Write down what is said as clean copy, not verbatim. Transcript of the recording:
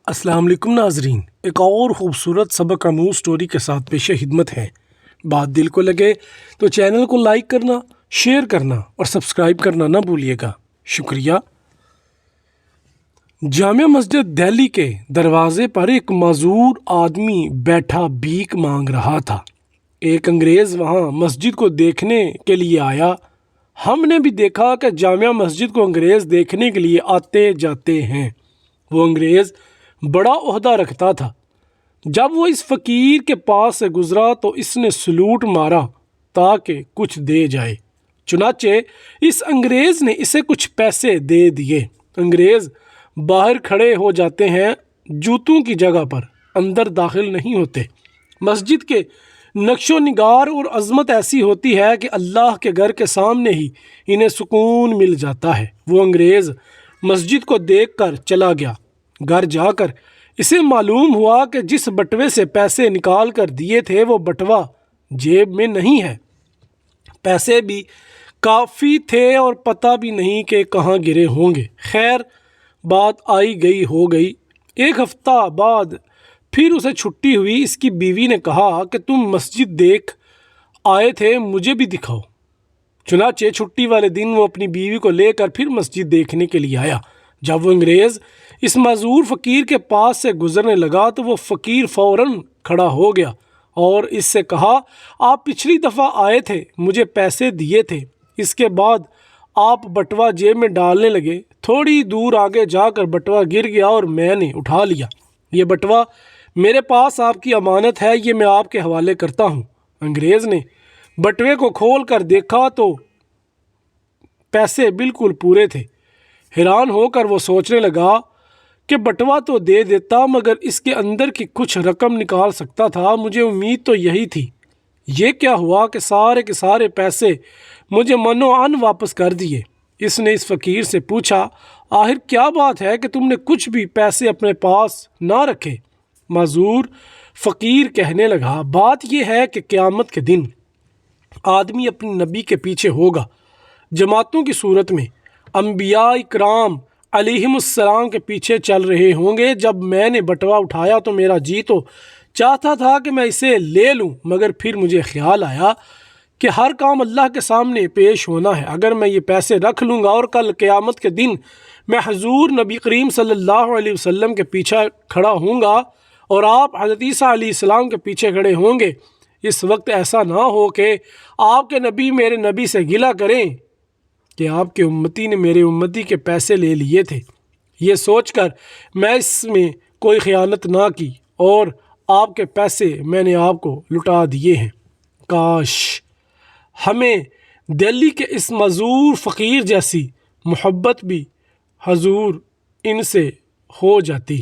अस्सलाम वालेकुम नाजरीन, एक और ख़ूबसूरत सबक आमूज़ स्टोरी के साथ पेश खिदमत है। बात दिल को लगे तो चैनल को लाइक करना, शेयर करना और सब्सक्राइब करना ना भूलिएगा, शुक्रिया। जामिया मस्जिद दिल्ली के दरवाज़े पर एक माजूर आदमी बैठा भीख मांग रहा था। एक अंग्रेज़ वहाँ मस्जिद को देखने के लिए आया। हमने भी देखा कि जामिया मस्जिद को अंग्रेज़ देखने के लिए आते जाते हैं। वो अंग्रेज़ बड़ा ओहदा रखता था। जब वो इस फ़कीर के पास से गुज़रा तो इसने सलूट मारा ताकि कुछ दे जाए। चुनाचे इस अंग्रेज़ ने इसे कुछ पैसे दे दिए। अंग्रेज़ बाहर खड़े हो जाते हैं, जूतों की जगह पर, अंदर दाखिल नहीं होते। मस्जिद के नक्शो निगार और अज़मत ऐसी होती है कि अल्लाह के घर के सामने ही इन्हें सुकून मिल जाता है। वो अंग्रेज़ मस्जिद को देखकर चला गया। घर जाकर इसे मालूम हुआ कि जिस बटवे से पैसे निकाल कर दिए थे वो बटवा जेब में नहीं है। पैसे भी काफ़ी थे और पता भी नहीं कि कहाँ गिरे होंगे। खैर, बात आई गई हो गई। एक हफ्ता बाद फिर उसे छुट्टी हुई। इसकी बीवी ने कहा कि तुम मस्जिद देख आए थे, मुझे भी दिखाओ। चुनाचे छुट्टी वाले दिन वो अपनी बीवी को लेकर फिर मस्जिद देखने के लिए आया। जब वो अंग्रेज़ इस माजूर फ़कीर के पास से गुज़रने लगा तो वो फ़कीर फ़ौरन खड़ा हो गया और इससे कहा, आप पिछली दफ़ा आए थे, मुझे पैसे दिए थे, इसके बाद आप बटवा जेब में डालने लगे। थोड़ी दूर आगे जाकर बटवा गिर गया और मैंने उठा लिया। ये बटवा मेरे पास आपकी अमानत है, ये मैं आपके हवाले करता हूँ। अंग्रेज़ ने बटवे को खोल कर देखा तो पैसे बिल्कुल पूरे थे। हैरान होकर वो सोचने लगा कि बटवा तो दे देता मगर इसके अंदर की कुछ रकम निकाल सकता था। मुझे उम्मीद तो यही थी। ये क्या हुआ कि सारे के सारे पैसे मुझे मनोअन वापस कर दिए। इसने इस फ़कीर से पूछा, आखिर क्या बात है कि तुमने कुछ भी पैसे अपने पास ना रखे? माजूर फ़कीर कहने लगा, बात यह है कि क़यामत के दिन आदमी अपने नबी के पीछे होगा, जमातों की सूरत में। अंबिया इकराम अलैहिमुस्सलाम के पीछे चल रहे होंगे। जब मैंने बटवा उठाया तो मेरा जी तो चाहता था कि मैं इसे ले लूं, मगर फिर मुझे ख्याल आया कि हर काम अल्लाह के सामने पेश होना है। अगर मैं ये पैसे रख लूँगा और कल क़यामत के दिन मैं हुज़ूर नबी करीम सल्लल्लाहु अलैहि वसल्लम के पीछे खड़ा हूँगा और आप हज़रत ईसा अलैहिस्सलाम के पीछे खड़े होंगे, इस वक्त ऐसा ना हो कि आपके नबी मेरे नबी से गिला करें कि आपके उम्मती ने मेरे उम्मती के पैसे ले लिए थे। ये सोचकर मैं इसमें कोई ख़यानत ना की और आपके पैसे मैंने आपको लुटा दिए हैं। काश हमें दिल्ली के इस मज़ूर फ़कीर जैसी मोहब्बत भी हुज़ूर इनसे हो जाती।